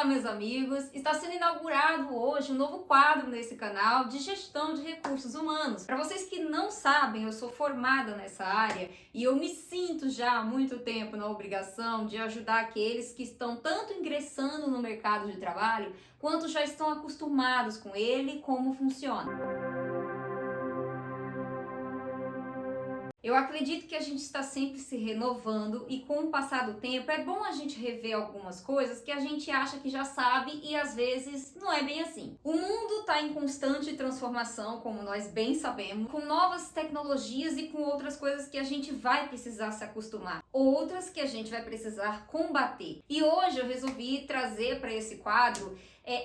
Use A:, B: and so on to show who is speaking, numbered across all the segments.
A: Olá, meus amigos! Está sendo inaugurado hoje um novo quadro nesse canal de gestão de recursos humanos. Para vocês que não sabem, eu sou formada nessa área e eu me sinto já há muito tempo na obrigação de ajudar aqueles que estão tanto ingressando no mercado de trabalho quanto já estão acostumados com ele e como funciona. Eu acredito que a gente está sempre se renovando e com o passar do tempo é bom a gente rever algumas coisas que a gente acha que já sabe e às vezes não é bem assim. O mundo está em constante transformação, como nós bem sabemos, com novas tecnologias e com outras coisas que a gente vai precisar se acostumar, outras que a gente vai precisar combater. E hoje eu resolvi trazer para esse quadro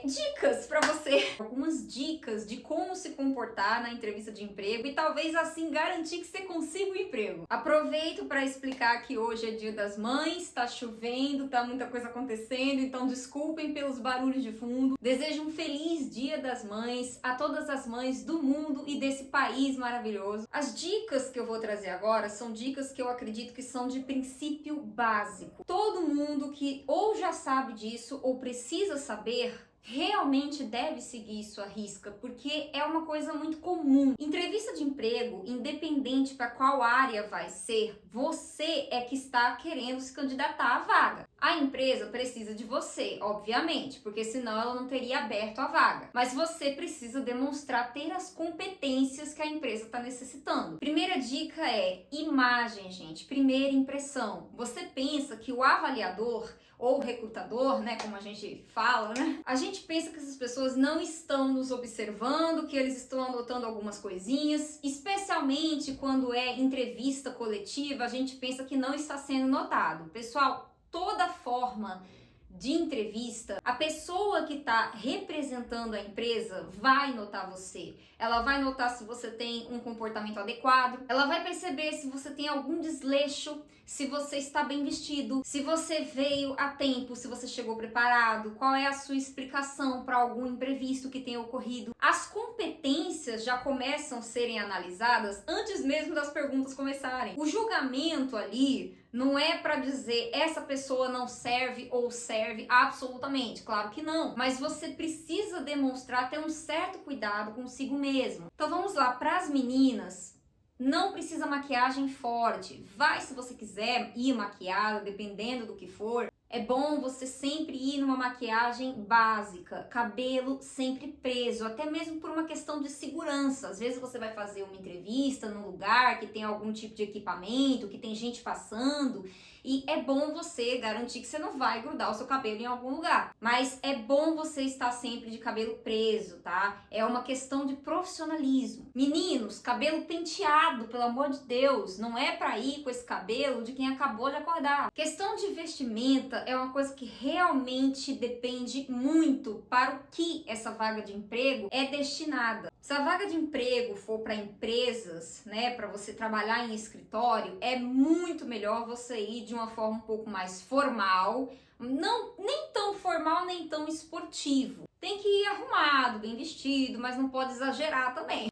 A: dicas para você, algumas dicas de como se comportar na entrevista de emprego e talvez assim garantir que você consiga o emprego. Aproveito para explicar que hoje é Dia das Mães, tá chovendo, tá muita coisa acontecendo, então desculpem pelos barulhos de fundo. Desejo um feliz Dia das Mães a todas as mães do mundo e desse país maravilhoso. As dicas que eu vou trazer agora são dicas que eu acredito que são de princípio básico. Todo mundo que ou já sabe disso ou precisa saber realmente deve seguir isso à risca, porque é uma coisa muito comum. Entrevista de emprego, independente para qual área vai ser, você é que está querendo se candidatar à vaga. A empresa precisa de você, obviamente, porque senão ela não teria aberto a vaga. Mas você precisa demonstrar ter as competências que a empresa está necessitando. Primeira dica é imagem, gente. Primeira impressão. Você pensa que o avaliador ou recrutador, né, como a gente fala, né? A gente pensa que essas pessoas não estão nos observando, que eles estão anotando algumas coisinhas, especialmente quando é entrevista coletiva, a gente pensa que não está sendo notado. Pessoal, toda forma de entrevista, a pessoa que está representando a empresa vai notar você. Ela vai notar se você tem um comportamento adequado, ela vai perceber se você tem algum desleixo, se você está bem vestido, se você veio a tempo, se você chegou preparado, qual é a sua explicação para algum imprevisto que tenha ocorrido. As competências já começam a serem analisadas antes mesmo das perguntas começarem. O julgamento ali não é para dizer essa pessoa não serve ou serve absolutamente, claro que não. Mas você precisa demonstrar ter um certo cuidado consigo mesmo. Então vamos lá, para as meninas, não precisa maquiagem forte. Vai se você quiser ir maquiada, dependendo do que for. É bom você sempre ir numa maquiagem básica, cabelo sempre preso, até mesmo por uma questão de segurança. Às vezes você vai fazer uma entrevista num lugar que tem algum tipo de equipamento, que tem gente passando, e é bom você garantir que você não vai grudar o seu cabelo em algum lugar. Mas é bom você estar sempre de cabelo preso, tá? É uma questão de profissionalismo. Meninos, cabelo penteado, pelo amor de Deus, não é pra ir com esse cabelo de quem acabou de acordar. Questão de vestimenta é uma coisa que realmente depende muito para o que essa vaga de emprego é destinada. Se a vaga de emprego for para empresas, né, para você trabalhar em escritório, é muito melhor você ir de uma forma um pouco mais formal, não nem tão formal nem tão esportivo. Tem que ir arrumado, bem vestido, mas não pode exagerar também.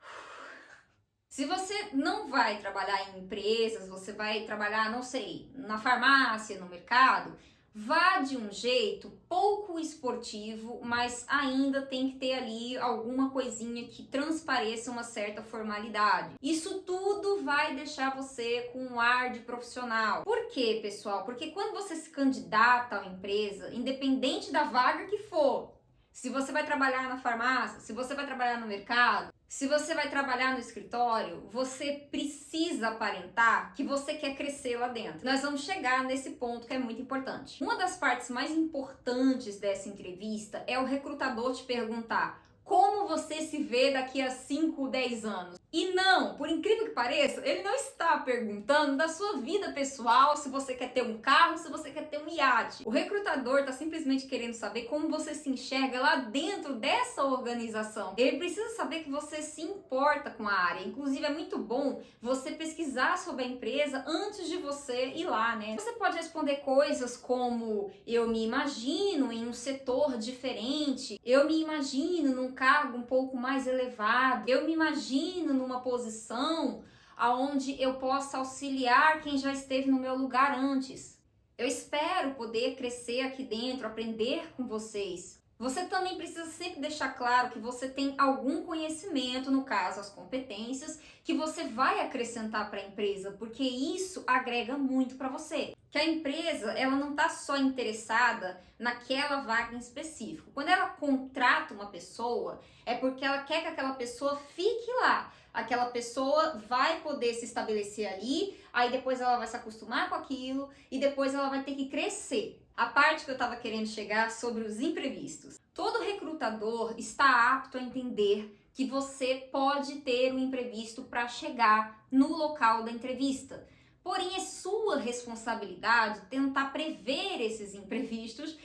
A: Se você não vai trabalhar em empresas, você vai trabalhar, não sei, na farmácia, no mercado, vá de um jeito pouco esportivo, mas ainda tem que ter ali alguma coisinha que transpareça uma certa formalidade. Isso tudo vai deixar você com um ar de profissional. Por quê, pessoal? Porque quando você se candidata a uma empresa, independente da vaga que for, se você vai trabalhar na farmácia, se você vai trabalhar no mercado, se você vai trabalhar no escritório, você precisa aparentar que você quer crescer lá dentro. Nós vamos chegar nesse ponto que é muito importante. Uma das partes mais importantes dessa entrevista é o recrutador te perguntar como você se vê daqui a 5, 10 anos. E não, por incrível que pareça, ele não está perguntando da sua vida pessoal, se você quer ter um carro, se você quer ter um iate. O recrutador está simplesmente querendo saber como você se enxerga lá dentro dessa organização. Ele precisa saber que você se importa com a área. Inclusive, é muito bom você pesquisar sobre a empresa antes de você ir lá, né? Você pode responder coisas como: eu me imagino em um setor diferente, eu me imagino num cargo um pouco mais elevado, eu me imagino numa posição aonde eu possa auxiliar quem já esteve no meu lugar antes. Eu espero poder crescer aqui dentro, aprender com vocês. Você também precisa sempre deixar claro que você tem algum conhecimento, no caso, as competências, que você vai acrescentar para a empresa, porque isso agrega muito para você. Que a empresa, ela não está só interessada naquela vaga em específico. Quando ela contrata uma pessoa, é porque ela quer que aquela pessoa fique lá. Aquela pessoa vai poder se estabelecer ali, aí depois ela vai se acostumar com aquilo e depois ela vai ter que crescer. A parte que eu estava querendo chegar sobre os imprevistos. Todo recrutador está apto a entender que você pode ter um imprevisto para chegar no local da entrevista. Porém, é sua responsabilidade tentar prever esses imprevistos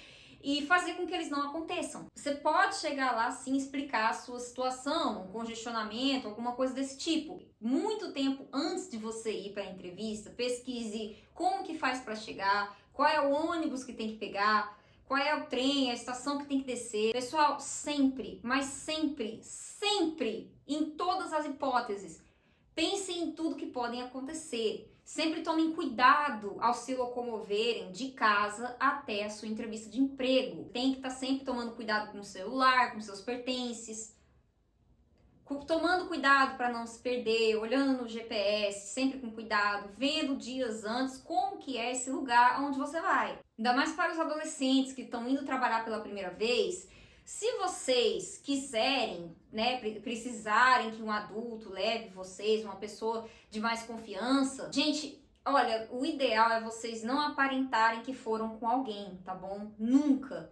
A: e fazer com que eles não aconteçam. Você pode chegar lá sim, explicar a sua situação, um congestionamento, alguma coisa desse tipo. Muito tempo antes de você ir para a entrevista, pesquise como que faz para chegar, qual é o ônibus que tem que pegar, qual é o trem, a estação que tem que descer. Pessoal, sempre, mas sempre, em todas as hipóteses, pensem em tudo que podem acontecer. Sempre tomem cuidado ao se locomoverem de casa até a sua entrevista de emprego. Tem que estar sempre tomando cuidado com o celular, com seus pertences. Tomando cuidado para não se perder, olhando no GPS, sempre com cuidado, vendo dias antes como que é esse lugar onde você vai. Ainda mais para os adolescentes que estão indo trabalhar pela primeira vez. Se vocês quiserem, precisarem que um adulto leve vocês, uma pessoa de mais confiança, gente, olha, o ideal é vocês não aparentarem que foram com alguém, tá bom? Nunca.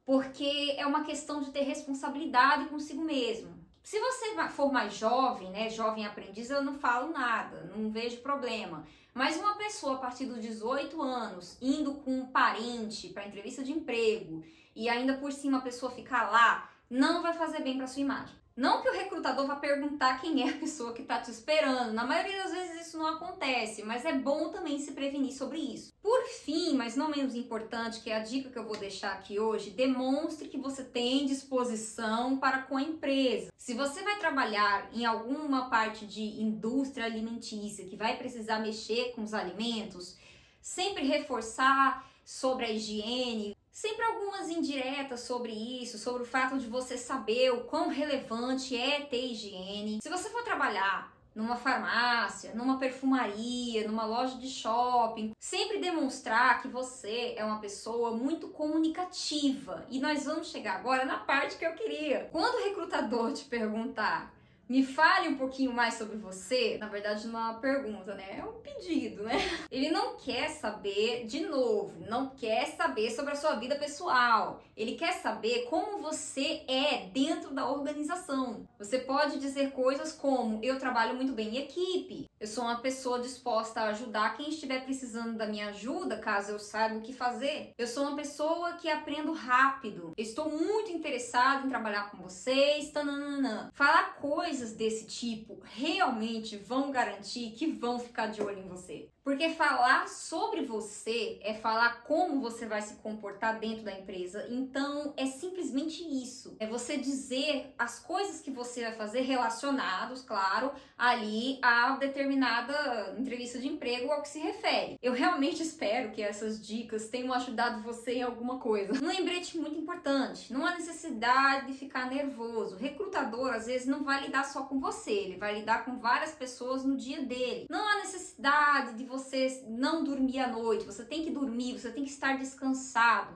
A: Porque é uma questão de ter responsabilidade consigo mesmo. Se você for mais jovem, jovem aprendiz, eu não falo nada, não vejo problema. Mas uma pessoa a partir dos 18 anos, indo com um parente para entrevista de emprego e ainda por cima a pessoa ficar lá, não vai fazer bem para sua imagem. Não que o recrutador vá perguntar quem é a pessoa que está te esperando. Na maioria das vezes isso não acontece, mas é bom também se prevenir sobre isso. Por fim, mas não menos importante, que é a dica que eu vou deixar aqui hoje, demonstre que você tem disposição para com a empresa. Se você vai trabalhar em alguma parte de indústria alimentícia que vai precisar mexer com os alimentos, sempre reforçar sobre a higiene, sempre algumas indiretas sobre isso, sobre o fato de você saber o quão relevante é ter higiene. Se você for trabalhar numa farmácia, numa perfumaria, numa loja de shopping, sempre demonstrar que você é uma pessoa muito comunicativa. E nós vamos chegar agora na parte que eu queria. Quando o recrutador te perguntar, me fale um pouquinho mais sobre você, na verdade não é uma pergunta, é um pedido, Ele não quer saber, de novo, não quer saber sobre a sua vida pessoal. Ele quer saber como você é dentro da organização. Você pode dizer coisas como, eu trabalho muito bem em equipe, eu sou uma pessoa disposta a ajudar quem estiver precisando da minha ajuda, caso eu saiba o que fazer. Eu sou uma pessoa que aprendo rápido, eu estou muito interessado em trabalhar com vocês, tananana. Falar coisas desse tipo realmente vão garantir que vão ficar de olho em você. Porque falar sobre você é falar como você vai se comportar dentro da empresa. Então, é simplesmente isso. É você dizer as coisas que você vai fazer relacionados, claro, ali a determinada entrevista de emprego ao que se refere. Eu realmente espero que essas dicas tenham ajudado você em alguma coisa. Um lembrete muito importante. Não há necessidade de ficar nervoso. O recrutador, às vezes, não vai lidar só com você. Ele vai lidar com várias pessoas no dia dele. Não há necessidade de você não dormir à noite, você tem que dormir, você tem que estar descansado.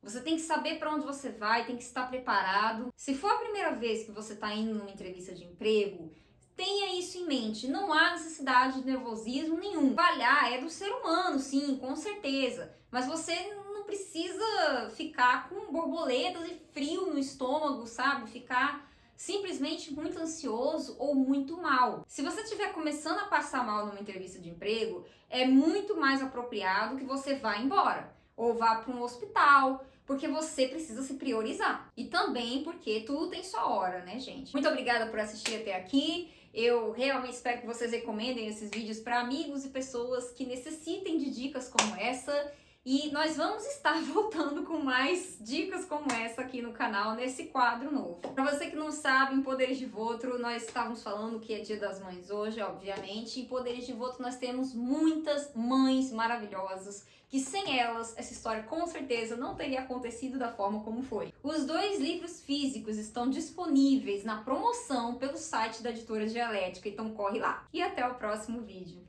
A: Você tem que saber para onde você vai, tem que estar preparado. Se for a primeira vez que você está indo numa entrevista de emprego, tenha isso em mente. Não há necessidade de nervosismo nenhum. Falhar é do ser humano, sim, com certeza. Mas você não precisa ficar com borboletas e frio no estômago, sabe? Ficar simplesmente muito ansioso ou muito mal. Se você estiver começando a passar mal numa entrevista de emprego, é muito mais apropriado que você vá embora ou vá para um hospital, porque você precisa se priorizar. E também porque tudo tem sua hora, gente? Muito obrigada por assistir até aqui. Eu realmente espero que vocês recomendem esses vídeos para amigos e pessoas que necessitem de dicas como essa. E nós vamos estar voltando com mais dicas como essa aqui no canal, nesse quadro novo. Para você que não sabe, em Poderes de Votro, nós estávamos falando que é Dia das Mães hoje, obviamente. Em Poderes de Votro nós temos muitas mães maravilhosas, que sem elas, essa história com certeza não teria acontecido da forma como foi. Os 2 livros físicos estão disponíveis na promoção pelo site da Editora Dialética, então corre lá. E até o próximo vídeo.